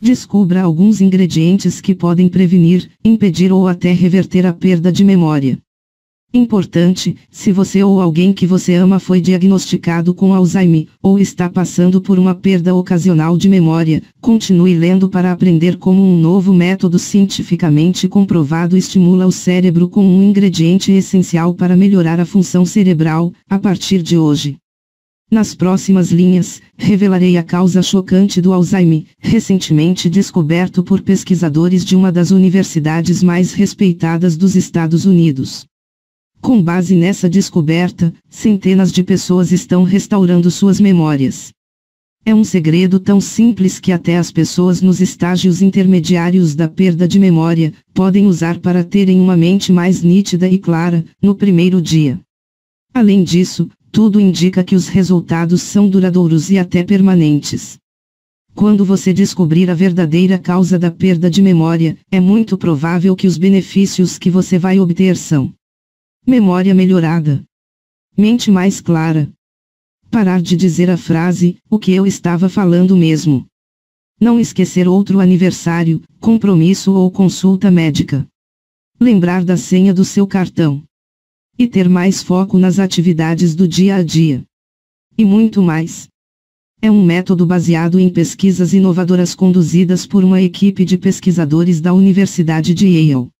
Descubra alguns ingredientes que podem prevenir, impedir ou até reverter a perda de memória. Importante: se você ou alguém que você ama foi diagnosticado com Alzheimer, ou está passando por uma perda ocasional de memória, continue lendo para aprender como um novo método cientificamente comprovado estimula o cérebro com um ingrediente essencial para melhorar a função cerebral, a partir de hoje. Nas próximas linhas, revelarei a causa chocante do Alzheimer, recentemente descoberto por pesquisadores de uma das universidades mais respeitadas dos Estados Unidos. Com base nessa descoberta, centenas de pessoas estão restaurando suas memórias. É um segredo tão simples que até as pessoas nos estágios intermediários da perda de memória podem usar para terem uma mente mais nítida e clara no primeiro dia. Além disso, tudo indica que os resultados são duradouros e até permanentes. Quando você descobrir a verdadeira causa da perda de memória, é muito provável que os benefícios que você vai obter são: memória melhorada, mente mais clara, parar de dizer a frase, o que eu estava falando mesmo, não esquecer outro aniversário, compromisso ou consulta médica, lembrar da senha do seu cartão, e ter mais foco nas atividades do dia a dia. E muito mais. É um método baseado em pesquisas inovadoras conduzidas por uma equipe de pesquisadores da Universidade de Yale.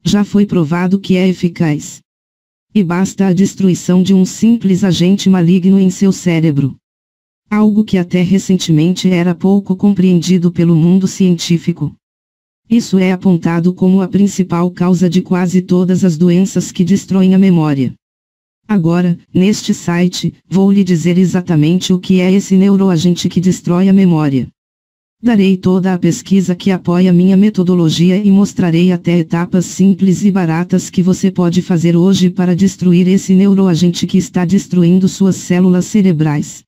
Já foi provado que é eficaz. E basta a destruição de um simples agente maligno em seu cérebro. Algo que até recentemente era pouco compreendido pelo mundo científico. Isso é apontado como a principal causa de quase todas as doenças que destroem a memória. Agora, neste site, vou lhe dizer exatamente o que é esse neuroagente que destrói a memória. Darei toda a pesquisa que apoia minha metodologia e mostrarei até etapas simples e baratas que você pode fazer hoje para destruir esse neuroagente que está destruindo suas células cerebrais.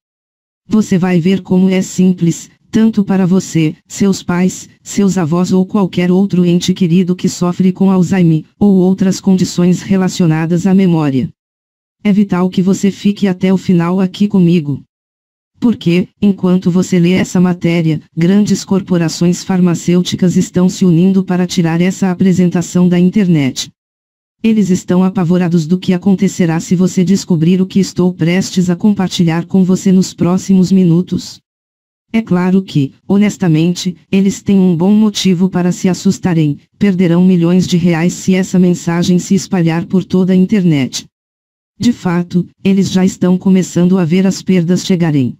Você vai ver como é simples, tanto para você, seus pais, seus avós ou qualquer outro ente querido que sofre com Alzheimer, ou outras condições relacionadas à memória. É vital que você fique até o final aqui comigo. Porque, enquanto você lê essa matéria, grandes corporações farmacêuticas estão se unindo para tirar essa apresentação da internet. Eles estão apavorados do que acontecerá se você descobrir o que estou prestes a compartilhar com você nos próximos minutos. É claro que, honestamente, eles têm um bom motivo para se assustarem: perderão milhões de reais se essa mensagem se espalhar por toda a internet. De fato, eles já estão começando a ver as perdas chegarem.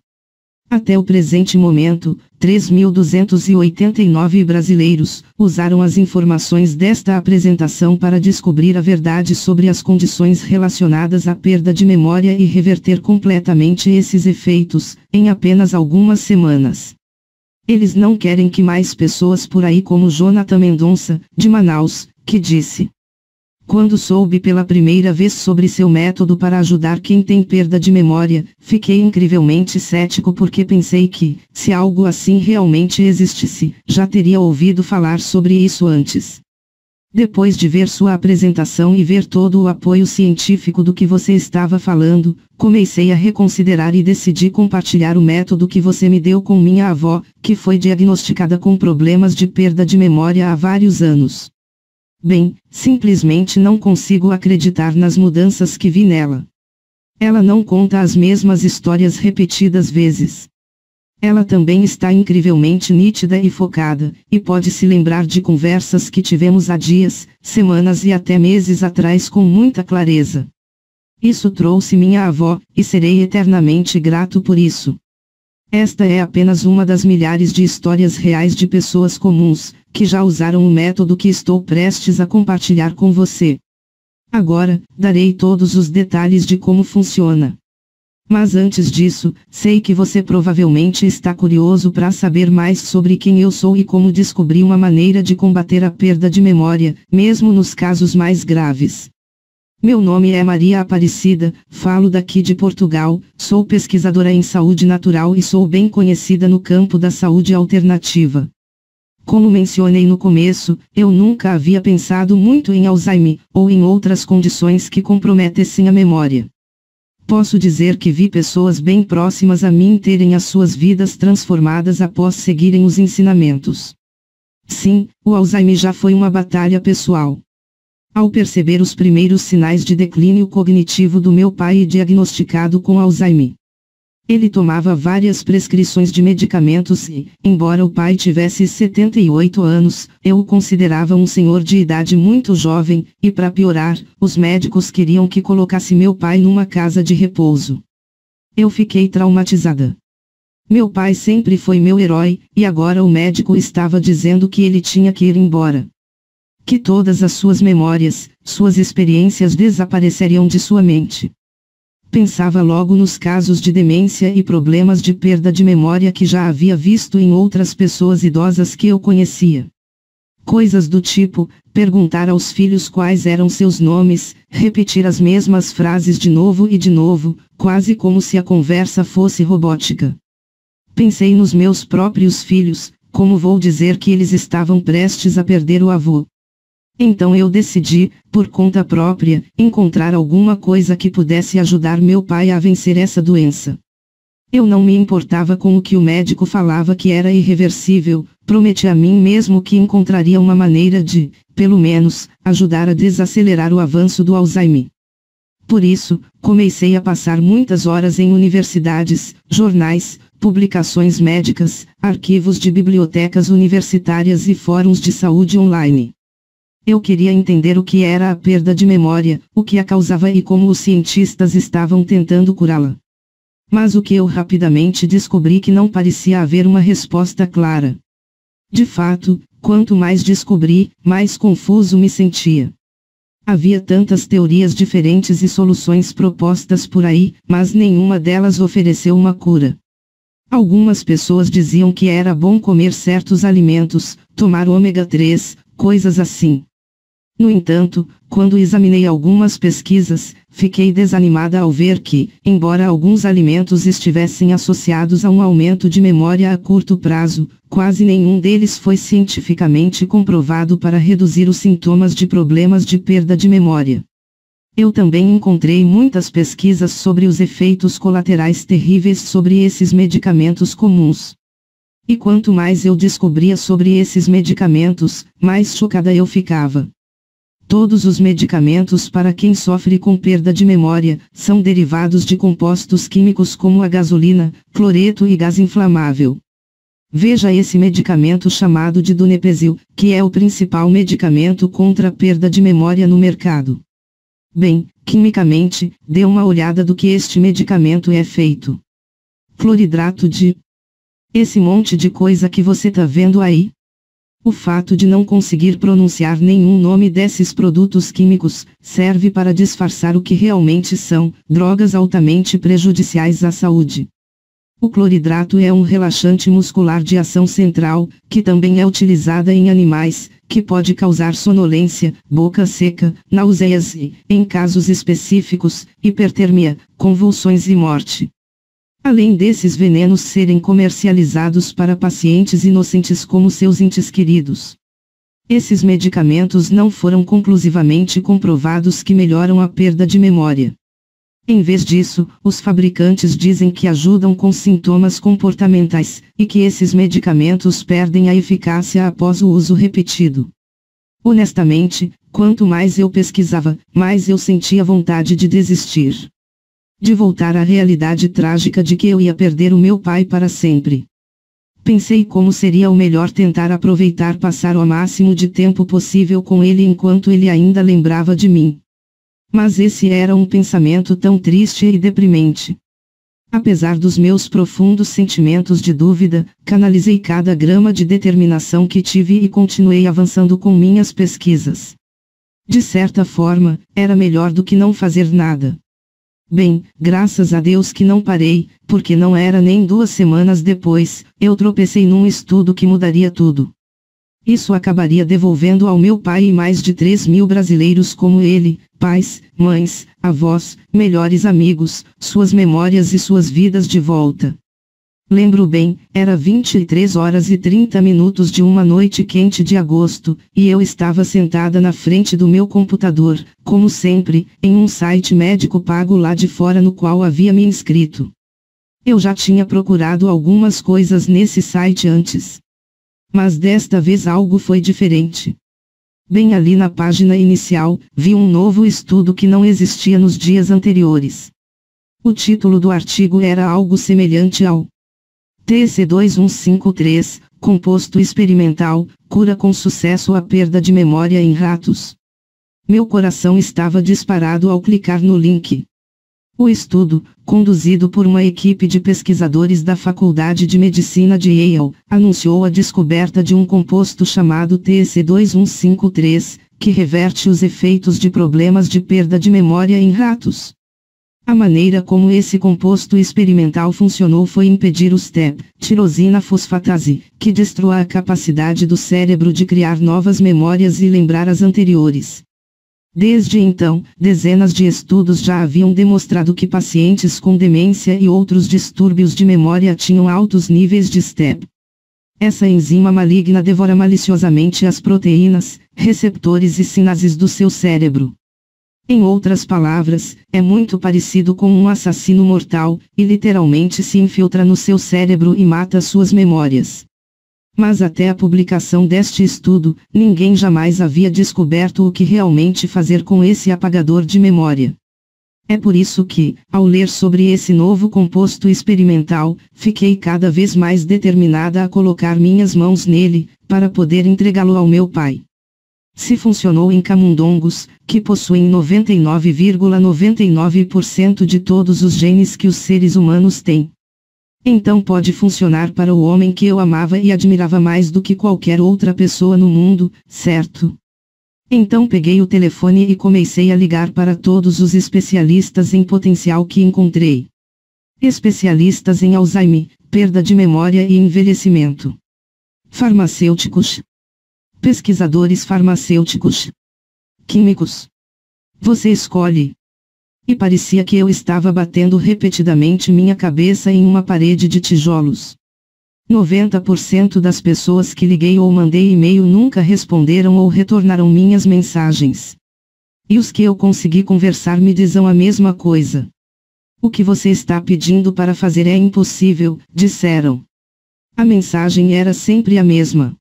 Até o presente momento, 3.289 brasileiros usaram as informações desta apresentação para descobrir a verdade sobre as condições relacionadas à perda de memória e reverter completamente esses efeitos, em apenas algumas semanas. Eles não querem que mais pessoas por aí como Jonathan Mendonça, de Manaus, que disse: quando soube pela primeira vez sobre seu método para ajudar quem tem perda de memória, fiquei incrivelmente cético porque pensei que, se algo assim realmente existisse, já teria ouvido falar sobre isso antes. Depois de ver sua apresentação e ver todo o apoio científico do que você estava falando, comecei a reconsiderar e decidi compartilhar o método que você me deu com minha avó, que foi diagnosticada com problemas de perda de memória há vários anos. Bem, simplesmente não consigo acreditar nas mudanças que vi nela. Ela não conta as mesmas histórias repetidas vezes. Ela também está incrivelmente nítida e focada, e pode se lembrar de conversas que tivemos há dias, semanas e até meses atrás com muita clareza. Isso trouxe minha avó, e serei eternamente grato por isso. Esta é apenas uma das milhares de histórias reais de pessoas comuns, que já usaram o método que estou prestes a compartilhar com você. Agora, darei todos os detalhes de como funciona. Mas antes disso, sei que você provavelmente está curioso para saber mais sobre quem eu sou e como descobri uma maneira de combater a perda de memória, mesmo nos casos mais graves. Meu nome é Maria Aparecida, falo daqui de Portugal, sou pesquisadora em saúde natural e sou bem conhecida no campo da saúde alternativa. Como mencionei no começo, eu nunca havia pensado muito em Alzheimer, ou em outras condições que comprometessem a memória. Posso dizer que vi pessoas bem próximas a mim terem as suas vidas transformadas após seguirem os ensinamentos. Sim, o Alzheimer já foi uma batalha pessoal. Ao perceber os primeiros sinais de declínio cognitivo do meu pai e diagnosticado com Alzheimer, ele tomava várias prescrições de medicamentos e, embora o pai tivesse 78 anos, eu o considerava um senhor de idade muito jovem, e para piorar, os médicos queriam que colocasse meu pai numa casa de repouso. Eu fiquei traumatizada. Meu pai sempre foi meu herói, e agora o médico estava dizendo que ele tinha que ir embora. Que todas as suas memórias, suas experiências desapareceriam de sua mente. Pensava logo nos casos de demência e problemas de perda de memória que já havia visto em outras pessoas idosas que eu conhecia. Coisas do tipo, perguntar aos filhos quais eram seus nomes, repetir as mesmas frases de novo e de novo, quase como se a conversa fosse robótica. Pensei nos meus próprios filhos, como vou dizer que eles estavam prestes a perder o avô. Então eu decidi, por conta própria, encontrar alguma coisa que pudesse ajudar meu pai a vencer essa doença. Eu não me importava com o que o médico falava que era irreversível, prometi a mim mesmo que encontraria uma maneira de, pelo menos, ajudar a desacelerar o avanço do Alzheimer. Por isso, comecei a passar muitas horas em universidades, jornais, publicações médicas, arquivos de bibliotecas universitárias e fóruns de saúde online. Eu queria entender o que era a perda de memória, o que a causava e como os cientistas estavam tentando curá-la. Mas o que eu rapidamente descobri que não parecia haver uma resposta clara. De fato, quanto mais descobri, mais confuso me sentia. Havia tantas teorias diferentes e soluções propostas por aí, mas nenhuma delas ofereceu uma cura. Algumas pessoas diziam que era bom comer certos alimentos, tomar ômega 3, coisas assim. No entanto, quando examinei algumas pesquisas, fiquei desanimada ao ver que, embora alguns alimentos estivessem associados a um aumento de memória a curto prazo, quase nenhum deles foi cientificamente comprovado para reduzir os sintomas de problemas de perda de memória. Eu também encontrei muitas pesquisas sobre os efeitos colaterais terríveis sobre esses medicamentos comuns. E quanto mais eu descobria sobre esses medicamentos, mais chocada eu ficava. Todos os medicamentos para quem sofre com perda de memória são derivados de compostos químicos como a gasolina, cloreto e gás inflamável. Veja esse medicamento chamado de Donepezil, que é o principal medicamento contra a perda de memória no mercado. Bem, quimicamente, dê uma olhada do que este medicamento é feito. Cloridrato de... Esse monte de coisa que você tá vendo aí? O fato de não conseguir pronunciar nenhum nome desses produtos químicos, serve para disfarçar o que realmente são, drogas altamente prejudiciais à saúde. O cloridrato é um relaxante muscular de ação central, que também é utilizada em animais, que pode causar sonolência, boca seca, náuseas e, em casos específicos, hipertermia, convulsões e morte. Além desses venenos serem comercializados para pacientes inocentes como seus entes queridos. Esses medicamentos não foram conclusivamente comprovados que melhoram a perda de memória. Em vez disso, os fabricantes dizem que ajudam com sintomas comportamentais, e que esses medicamentos perdem a eficácia após o uso repetido. Honestamente, quanto mais eu pesquisava, mais eu sentia vontade de desistir. De voltar à realidade trágica de que eu ia perder o meu pai para sempre. Pensei como seria o melhor tentar aproveitar passar o máximo de tempo possível com ele enquanto ele ainda lembrava de mim. Mas esse era um pensamento tão triste e deprimente. Apesar dos meus profundos sentimentos de dúvida, canalizei cada grama de determinação que tive e continuei avançando com minhas pesquisas. De certa forma, era melhor do que não fazer nada. Bem, graças a Deus que não parei, porque não era nem 2 semanas depois, eu tropecei num estudo que mudaria tudo. Isso acabaria devolvendo ao meu pai e mais de 3.000 brasileiros como ele, pais, mães, avós, melhores amigos, suas memórias e suas vidas de volta. Lembro bem, era 23 horas e 30 minutos de uma noite quente de agosto, e eu estava sentada na frente do meu computador, como sempre, em um site médico pago lá de fora no qual havia me inscrito. Eu já tinha procurado algumas coisas nesse site antes. Mas desta vez algo foi diferente. Bem ali na página inicial, vi um novo estudo que não existia nos dias anteriores. O título do artigo era algo semelhante ao TC2153, composto experimental, cura com sucesso a perda de memória em ratos. Meu coração estava disparado ao clicar no link. O estudo, conduzido por uma equipe de pesquisadores da Faculdade de Medicina de Yale, anunciou a descoberta de um composto chamado TC2153, que reverte os efeitos de problemas de perda de memória em ratos. A maneira como esse composto experimental funcionou foi impedir os TEP, tirosina fosfatase, que destrua a capacidade do cérebro de criar novas memórias e lembrar as anteriores. Desde então, dezenas de estudos já haviam demonstrado que pacientes com demência e outros distúrbios de memória tinham altos níveis de STEP. Essa enzima maligna devora maliciosamente as proteínas, receptores e sinases do seu cérebro. Em outras palavras, é muito parecido com um assassino mortal, e literalmente se infiltra no seu cérebro e mata suas memórias. Mas até a publicação deste estudo, ninguém jamais havia descoberto o que realmente fazer com esse apagador de memória. É por isso que, ao ler sobre esse novo composto experimental, fiquei cada vez mais determinada a colocar minhas mãos nele, para poder entregá-lo ao meu pai. Se funcionou em camundongos, que possuem 99,99% de todos os genes que os seres humanos têm, então pode funcionar para o homem que eu amava e admirava mais do que qualquer outra pessoa no mundo, certo? Então peguei o telefone e comecei a ligar para todos os especialistas em potencial que encontrei. Especialistas em Alzheimer, perda de memória e envelhecimento. Farmacêuticos. Pesquisadores farmacêuticos. Químicos. Você escolhe. E parecia que eu estava batendo repetidamente minha cabeça em uma parede de tijolos. 90% das pessoas que liguei ou mandei e-mail nunca responderam ou retornaram minhas mensagens. E os que eu consegui conversar me dizem a mesma coisa. O que você está pedindo para fazer é impossível, disseram. A mensagem era sempre a mesma.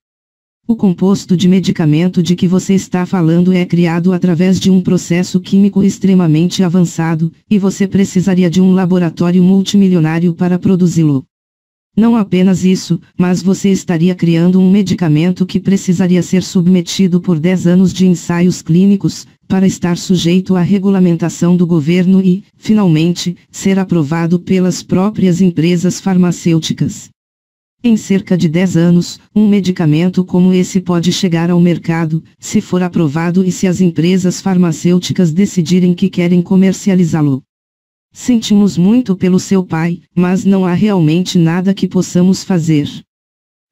O composto de medicamento de que você está falando é criado através de um processo químico extremamente avançado, e você precisaria de um laboratório multimilionário para produzi-lo. Não apenas isso, mas você estaria criando um medicamento que precisaria ser submetido por 10 anos de ensaios clínicos, para estar sujeito à regulamentação do governo e, finalmente, ser aprovado pelas próprias empresas farmacêuticas. Em cerca de 10 anos, um medicamento como esse pode chegar ao mercado, se for aprovado e se as empresas farmacêuticas decidirem que querem comercializá-lo. Sentimos muito pelo seu pai, mas não há realmente nada que possamos fazer.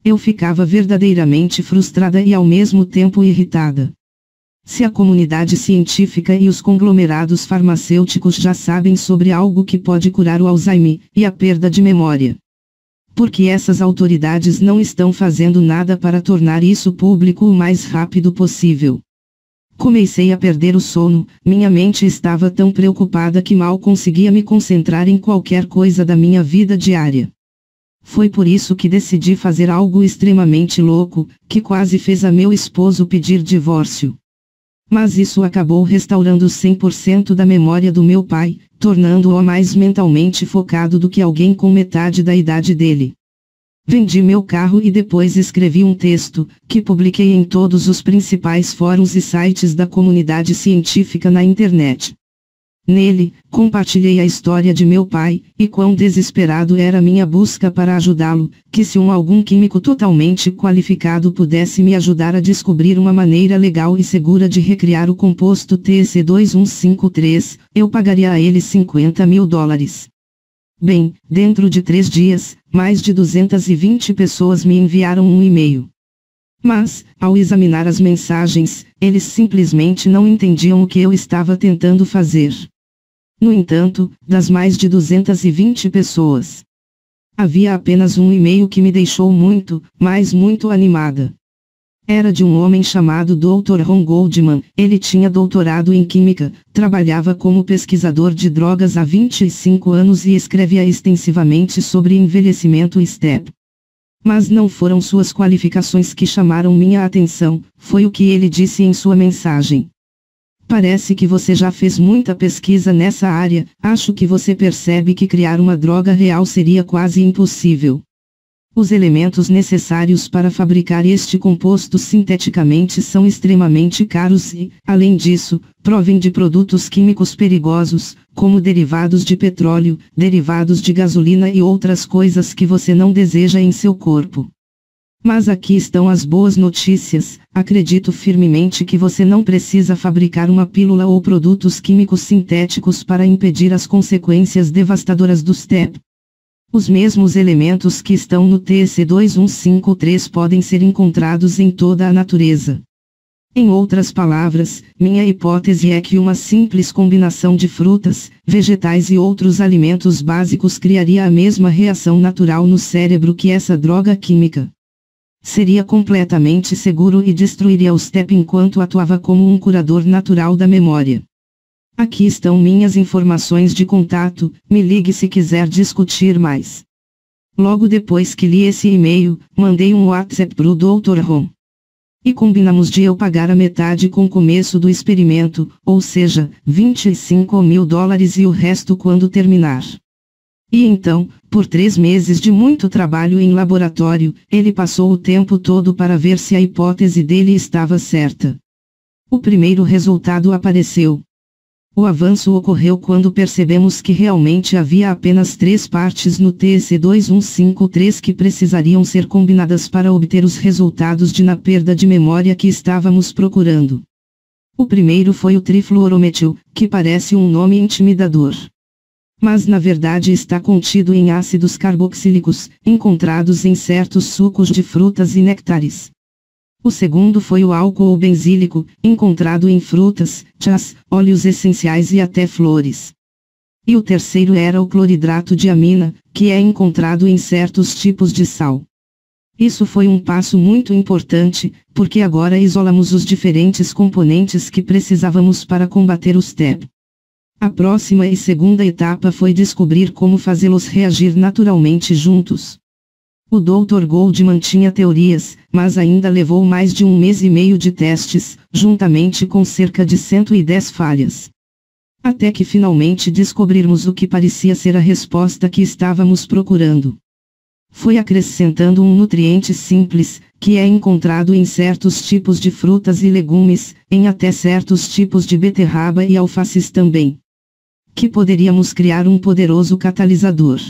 Eu ficava verdadeiramente frustrada e ao mesmo tempo irritada. Se a comunidade científica e os conglomerados farmacêuticos já sabem sobre algo que pode curar o Alzheimer e a perda de memória, por que essas autoridades não estão fazendo nada para tornar isso público o mais rápido possível? Comecei a perder o sono, minha mente estava tão preocupada que mal conseguia me concentrar em qualquer coisa da minha vida diária. Foi por isso que decidi fazer algo extremamente louco, que quase fez a meu esposo pedir divórcio. Mas isso acabou restaurando 100% da memória do meu pai, tornando-o mais mentalmente focado do que alguém com metade da idade dele. Vendi meu carro e depois escrevi um texto, que publiquei em todos os principais fóruns e sites da comunidade científica na internet. Nele, compartilhei a história de meu pai, e quão desesperado era minha busca para ajudá-lo, que se algum químico totalmente qualificado pudesse me ajudar a descobrir uma maneira legal e segura de recriar o composto TC2153, eu pagaria a ele $50.000. Bem, dentro de 3 dias, mais de 220 pessoas me enviaram um e-mail. Mas, ao examinar as mensagens, eles simplesmente não entendiam o que eu estava tentando fazer. No entanto, das mais de 220 pessoas, Havia apenas um e-mail que me deixou muito, mas muito animada. Era de um homem chamado Dr. Ron Goldman. Ele tinha doutorado em Química, trabalhava como pesquisador de drogas há 25 anos e escrevia extensivamente sobre envelhecimento STEP. Mas não foram suas qualificações que chamaram minha atenção, foi o que ele disse em sua mensagem. Parece que você já fez muita pesquisa nessa área, acho que você percebe que criar uma droga real seria quase impossível. Os elementos necessários para fabricar este composto sinteticamente são extremamente caros e, além disso, provêm de produtos químicos perigosos, como derivados de petróleo, derivados de gasolina e outras coisas que você não deseja em seu corpo. Mas aqui estão as boas notícias. Acredito firmemente que você não precisa fabricar uma pílula ou produtos químicos sintéticos para impedir as consequências devastadoras do STEP. Os mesmos elementos que estão no TC2153 podem ser encontrados em toda a natureza. Em outras palavras, minha hipótese é que uma simples combinação de frutas, vegetais e outros alimentos básicos criaria a mesma reação natural no cérebro que essa droga química. Seria completamente seguro e destruiria o STEP enquanto atuava como um curador natural da memória. Aqui estão minhas informações de contato, me ligue se quiser discutir mais. Logo depois que li esse e-mail, mandei um WhatsApp pro Dr. Ron. E combinamos de eu pagar a metade com o começo do experimento, ou seja, $25.000 e o resto quando terminar. E então, por 3 meses de muito trabalho em laboratório, ele passou o tempo todo para ver se a hipótese dele estava certa. O primeiro resultado apareceu. O avanço ocorreu quando percebemos que realmente havia apenas 3 partes no TC2153 que precisariam ser combinadas para obter os resultados de na perda de memória que estávamos procurando. O primeiro foi o trifluorometil, que parece um nome intimidador. Mas na verdade está contido em ácidos carboxílicos, encontrados em certos sucos de frutas e néctares. O segundo foi o álcool benzílico, encontrado em frutas, chás, óleos essenciais e até flores. E o terceiro era o cloridrato de amina, que é encontrado em certos tipos de sal. Isso foi um passo muito importante, porque agora isolamos os diferentes componentes que precisávamos para combater o STEP. A próxima e segunda etapa foi descobrir como fazê-los reagir naturalmente juntos. O Dr. Goldman tinha teorias, mas ainda levou mais de 1 mês e meio de testes, juntamente com cerca de 110 falhas. Até que finalmente descobrirmos o que parecia ser a resposta que estávamos procurando. Foi acrescentando um nutriente simples, que é encontrado em certos tipos de frutas e legumes, em até certos tipos de beterraba e alfaces também. Que poderíamos criar um poderoso catalisador.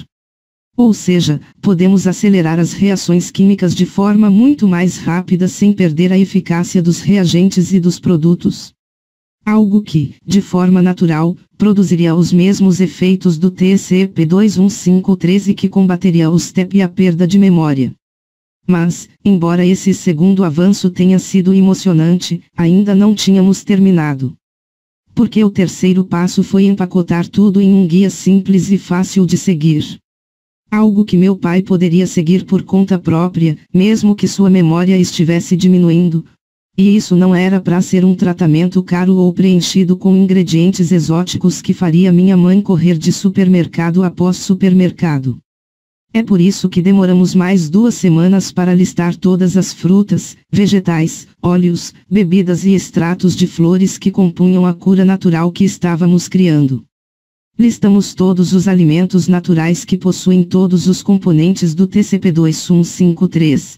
Ou seja, podemos acelerar as reações químicas de forma muito mais rápida sem perder a eficácia dos reagentes e dos produtos. Algo que, de forma natural, produziria os mesmos efeitos do TCP2153 e que combateria o STEP e a perda de memória. Mas, embora esse segundo avanço tenha sido emocionante, ainda não tínhamos terminado. Porque o terceiro passo foi empacotar tudo em um guia simples e fácil de seguir. Algo que meu pai poderia seguir por conta própria, mesmo que sua memória estivesse diminuindo. E isso não era para ser um tratamento caro ou preenchido com ingredientes exóticos que faria minha mãe correr de supermercado após supermercado. É por isso que demoramos mais 2 semanas para listar todas as frutas, vegetais, óleos, bebidas e extratos de flores que compunham a cura natural que estávamos criando. Listamos todos os alimentos naturais que possuem todos os componentes do TCP2153.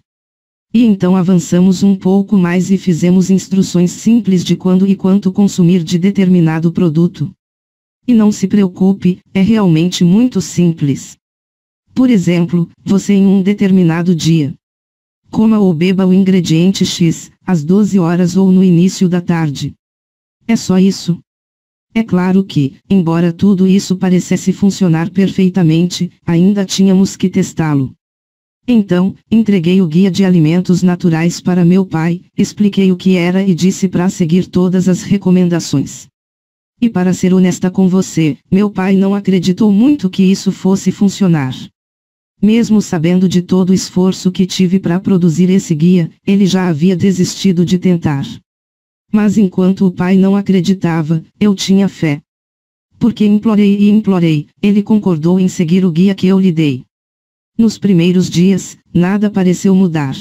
E então avançamos um pouco mais e fizemos instruções simples de quando e quanto consumir de determinado produto. E não se preocupe, é realmente muito simples. Por exemplo, você em um determinado dia. Coma ou beba o ingrediente X, às 12 horas ou no início da tarde. É só isso. É claro que, embora tudo isso parecesse funcionar perfeitamente, ainda tínhamos que testá-lo. Então, entreguei o guia de alimentos naturais para meu pai, expliquei o que era e disse para seguir todas as recomendações. E para ser honesta com você, meu pai não acreditou muito que isso fosse funcionar. Mesmo sabendo de todo o esforço que tive para produzir esse guia, ele já havia desistido de tentar. Mas enquanto o pai não acreditava, eu tinha fé. Porque implorei e implorei, ele concordou em seguir o guia que eu lhe dei. Nos primeiros dias, nada pareceu mudar.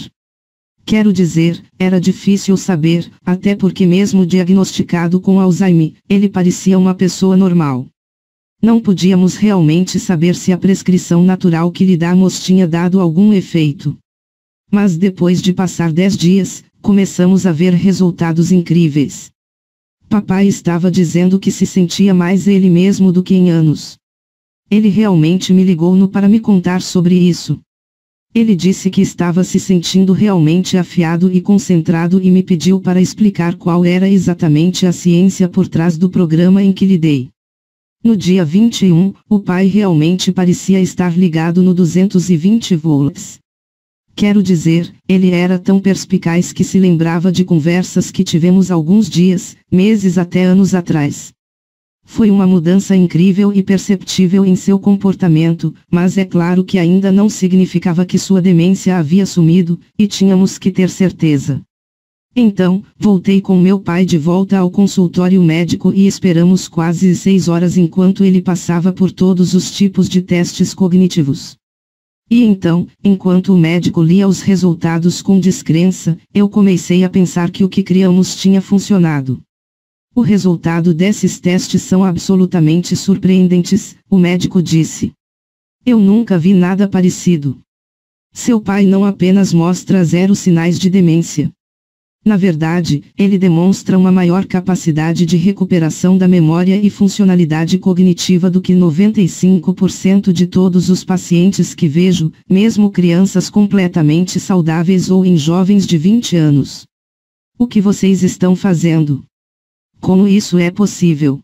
Quero dizer, era difícil saber, até porque mesmo diagnosticado com Alzheimer, ele parecia uma pessoa normal. Não podíamos realmente saber se a prescrição natural que lhe damos tinha dado algum efeito. Mas depois de passar 10 dias, começamos a ver resultados incríveis. Papai estava dizendo que se sentia mais ele mesmo do que em anos. Ele realmente me ligou para me contar sobre isso. Ele disse que estava se sentindo realmente afiado e concentrado e me pediu para explicar qual era exatamente a ciência por trás do programa em que lhe dei. No dia 21, o pai realmente parecia estar ligado no 220 volts. Quero dizer, ele era tão perspicaz que se lembrava de conversas que tivemos alguns dias, meses até anos atrás. Foi uma mudança incrível e perceptível em seu comportamento, mas é claro que ainda não significava que sua demência havia sumido, e tínhamos que ter certeza. Então, voltei com meu pai de volta ao consultório médico e esperamos quase 6 horas enquanto ele passava por todos os tipos de testes cognitivos. E então, enquanto o médico lia os resultados com descrença, eu comecei a pensar que o que criamos tinha funcionado. O resultado desses testes são absolutamente surpreendentes, o médico disse. Eu nunca vi nada parecido. Seu pai não apenas mostra 0 sinais de demência. Na verdade, ele demonstra uma maior capacidade de recuperação da memória e funcionalidade cognitiva do que 95% de todos os pacientes que vejo, mesmo crianças completamente saudáveis ou em jovens de 20 anos. O que vocês estão fazendo? Como isso é possível?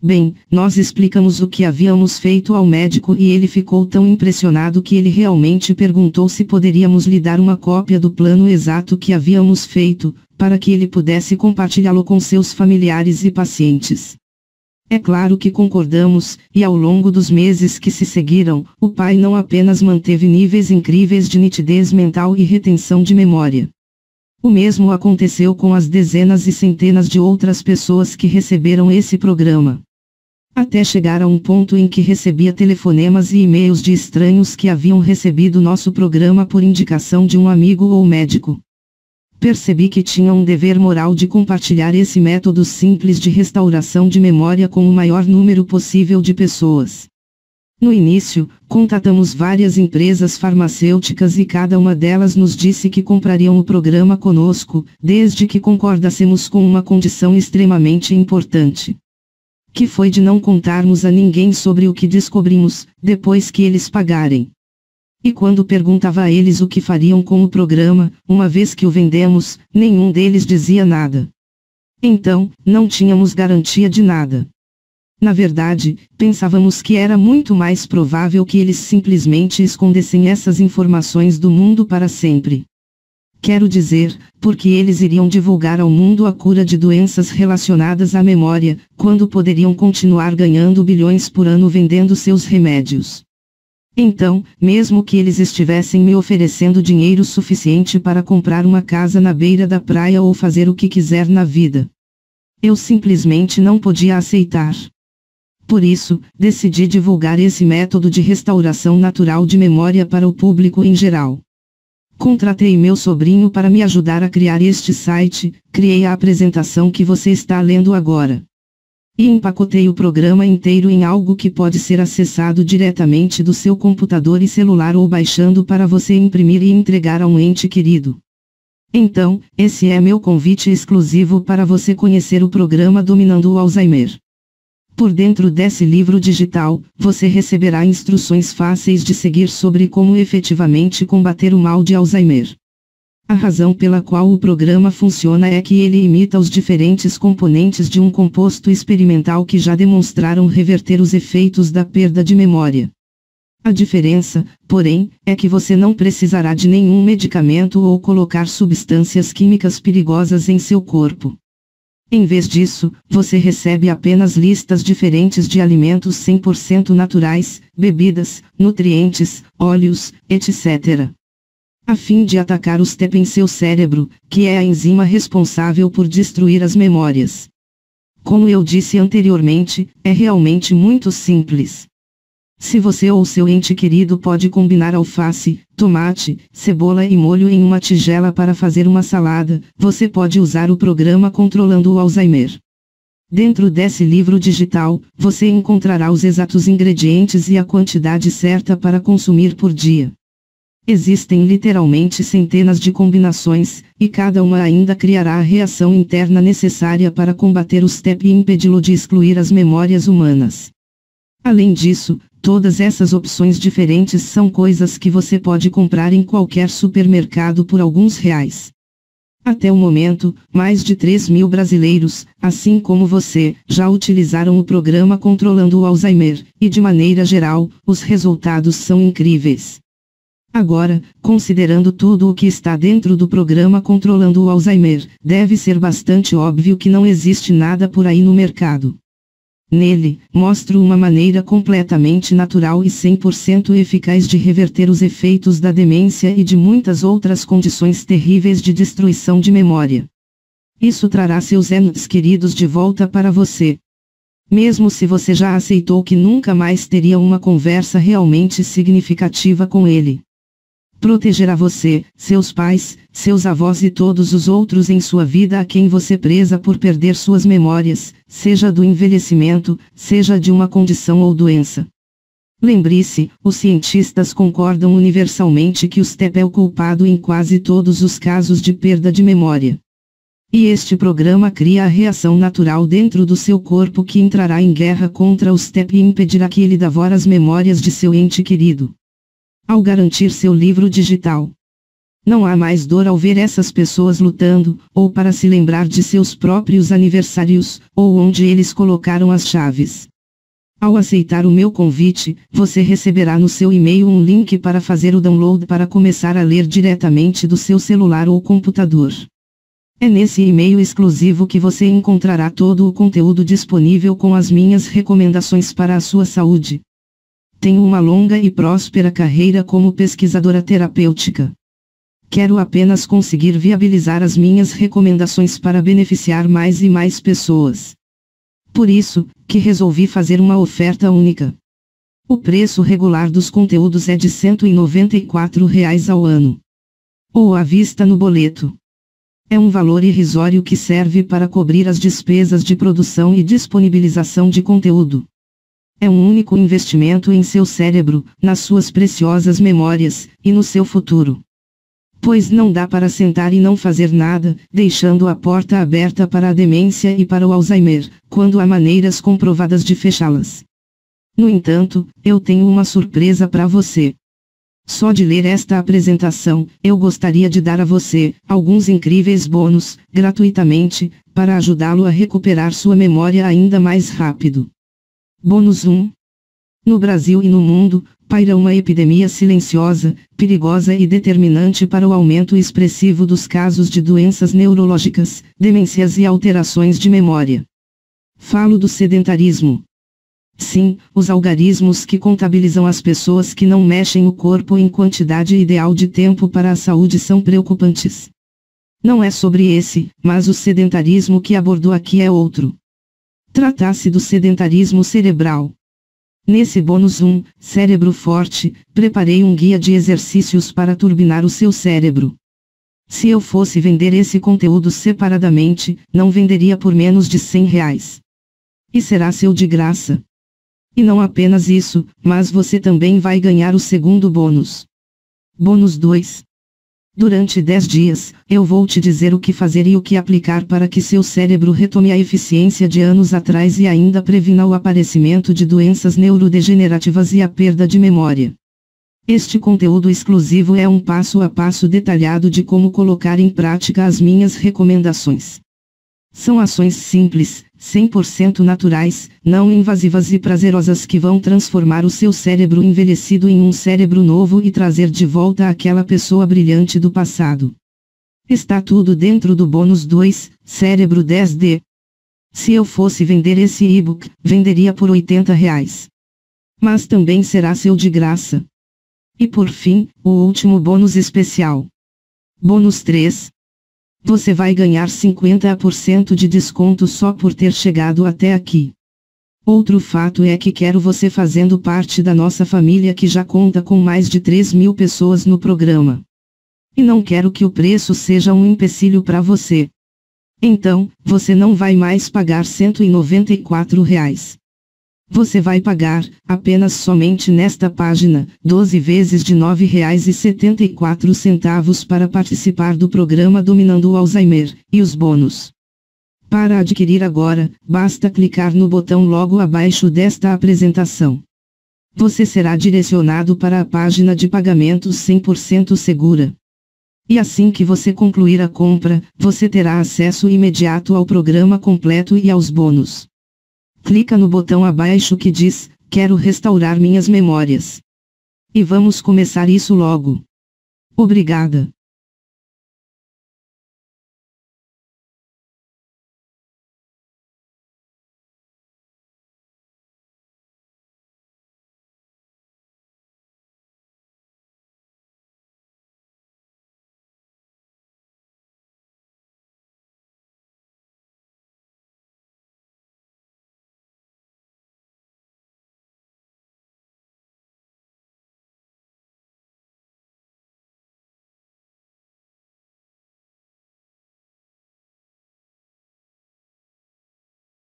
Bem, nós explicamos o que havíamos feito ao médico e ele ficou tão impressionado que ele realmente perguntou se poderíamos lhe dar uma cópia do plano exato que havíamos feito, para que ele pudesse compartilhá-lo com seus familiares e pacientes. É claro que concordamos, e ao longo dos meses que se seguiram, o pai não apenas manteve níveis incríveis de nitidez mental e retenção de memória. O mesmo aconteceu com as dezenas e centenas de outras pessoas que receberam esse programa. Até chegar a um ponto em que recebia telefonemas e e-mails de estranhos que haviam recebido nosso programa por indicação de um amigo ou médico. Percebi que tinha um dever moral de compartilhar esse método simples de restauração de memória com o maior número possível de pessoas. No início, contatamos várias empresas farmacêuticas e cada uma delas nos disse que comprariam o programa conosco, desde que concordássemos com uma condição extremamente importante. Que foi de não contarmos a ninguém sobre o que descobrimos, depois que eles pagarem. E quando perguntava a eles o que fariam com o programa, uma vez que o vendemos, nenhum deles dizia nada. Então, não tínhamos garantia de nada. Na verdade, pensávamos que era muito mais provável que eles simplesmente escondessem essas informações do mundo para sempre. Quero dizer, porque eles iriam divulgar ao mundo a cura de doenças relacionadas à memória, quando poderiam continuar ganhando bilhões por ano vendendo seus remédios. Então, mesmo que eles estivessem me oferecendo dinheiro suficiente para comprar uma casa na beira da praia ou fazer o que quiser na vida, eu simplesmente não podia aceitar. Por isso, decidi divulgar esse método de restauração natural de memória para o público em geral. Contratei meu sobrinho para me ajudar a criar este site, criei a apresentação que você está lendo agora. E empacotei o programa inteiro em algo que pode ser acessado diretamente do seu computador e celular ou baixando para você imprimir e entregar a um ente querido. Então, esse é meu convite exclusivo para você conhecer o programa Dominando o Alzheimer. Por dentro desse livro digital, você receberá instruções fáceis de seguir sobre como efetivamente combater o mal de Alzheimer. A razão pela qual o programa funciona é que ele imita os diferentes componentes de um composto experimental que já demonstraram reverter os efeitos da perda de memória. A diferença, porém, é que você não precisará de nenhum medicamento ou colocar substâncias químicas perigosas em seu corpo. Em vez disso, você recebe apenas listas diferentes de alimentos 100% naturais, bebidas, nutrientes, óleos, etc. A fim de atacar o STEP em seu cérebro, que é a enzima responsável por destruir as memórias. Como eu disse anteriormente, é realmente muito simples. Se você ou seu ente querido pode combinar alface, tomate, cebola e molho em uma tigela para fazer uma salada, você pode usar o programa Controlando o Alzheimer. Dentro desse livro digital, você encontrará os exatos ingredientes e a quantidade certa para consumir por dia. Existem literalmente centenas de combinações, e cada uma ainda criará a reação interna necessária para combater o STEP e impedi-lo de excluir as memórias humanas. Além disso, todas essas opções diferentes são coisas que você pode comprar em qualquer supermercado por alguns reais. Até o momento, mais de 3.000 brasileiros, assim como você, já utilizaram o programa Controlando o Alzheimer, e de maneira geral, os resultados são incríveis. Agora, considerando tudo o que está dentro do programa Controlando o Alzheimer, deve ser bastante óbvio que não existe nada por aí no mercado. Nele, mostro uma maneira completamente natural e 100% eficaz de reverter os efeitos da demência e de muitas outras condições terríveis de destruição de memória. Isso trará seus entes queridos de volta para você. Mesmo se você já aceitou que nunca mais teria uma conversa realmente significativa com ele. Protegerá você, seus pais, seus avós e todos os outros em sua vida a quem você preza por perder suas memórias, seja do envelhecimento, seja de uma condição ou doença. Lembre-se, os cientistas concordam universalmente que o STEP é o culpado em quase todos os casos de perda de memória. E este programa cria a reação natural dentro do seu corpo que entrará em guerra contra o STEP e impedirá que ele devore as memórias de seu ente querido. Ao garantir seu livro digital, não há mais dor ao ver essas pessoas lutando, ou para se lembrar de seus próprios aniversários, ou onde eles colocaram as chaves. Ao aceitar o meu convite, você receberá no seu e-mail um link para fazer o download para começar a ler diretamente do seu celular ou computador. É nesse e-mail exclusivo que você encontrará todo o conteúdo disponível com as minhas recomendações para a sua saúde. Tenho uma longa e próspera carreira como pesquisadora terapêutica. Quero apenas conseguir viabilizar as minhas recomendações para beneficiar mais e mais pessoas. Por isso, que resolvi fazer uma oferta única. O preço regular dos conteúdos é de R$ 194 ao ano. Ou à vista no boleto. É um valor irrisório que serve para cobrir as despesas de produção e disponibilização de conteúdo. É um único investimento em seu cérebro, nas suas preciosas memórias, e no seu futuro. Pois não dá para sentar e não fazer nada, deixando a porta aberta para a demência e para o Alzheimer, quando há maneiras comprovadas de fechá-las. No entanto, eu tenho uma surpresa para você. Só de ler esta apresentação, eu gostaria de dar a você alguns incríveis bônus, gratuitamente, para ajudá-lo a recuperar sua memória ainda mais rápido. Bônus 1. No Brasil e no mundo, paira uma epidemia silenciosa, perigosa e determinante para o aumento expressivo dos casos de doenças neurológicas, demências e alterações de memória. Falo do sedentarismo. Sim, os algarismos que contabilizam as pessoas que não mexem o corpo em quantidade ideal de tempo para a saúde são preocupantes. Não é sobre esse, mas o sedentarismo que abordou aqui é outro. Trata-se do sedentarismo cerebral. Nesse bônus 1, Cérebro Forte, preparei um guia de exercícios para turbinar o seu cérebro. Se eu fosse vender esse conteúdo separadamente, não venderia por menos de R$ 100. E será seu de graça. E não apenas isso, mas você também vai ganhar o segundo bônus. Bônus 2. Durante 10 dias, eu vou te dizer o que fazer e o que aplicar para que seu cérebro retome a eficiência de anos atrás e ainda previna o aparecimento de doenças neurodegenerativas e a perda de memória. Este conteúdo exclusivo é um passo a passo detalhado de como colocar em prática as minhas recomendações. São ações simples, 100% naturais, não invasivas e prazerosas que vão transformar o seu cérebro envelhecido em um cérebro novo e trazer de volta aquela pessoa brilhante do passado. Está tudo dentro do bônus 2, Cérebro 10D. Se eu fosse vender esse e-book, venderia por R$ 80. Mas também será seu de graça. E por fim, o último bônus especial. Bônus 3. Você vai ganhar 50% de desconto só por ter chegado até aqui. Outro fato é que quero você fazendo parte da nossa família que já conta com mais de 3.000 pessoas no programa. E não quero que o preço seja um empecilho para você. Então, você não vai mais pagar R$ 194. Você vai pagar, apenas somente nesta página, 12 vezes de R$ 9,74 para participar do programa Dominando o Alzheimer, e os bônus. Para adquirir agora, basta clicar no botão logo abaixo desta apresentação. Você será direcionado para a página de pagamentos 100% segura. E assim que você concluir a compra, você terá acesso imediato ao programa completo e aos bônus. Clica no botão abaixo que diz, quero restaurar minhas memórias. E vamos começar isso logo. Obrigada.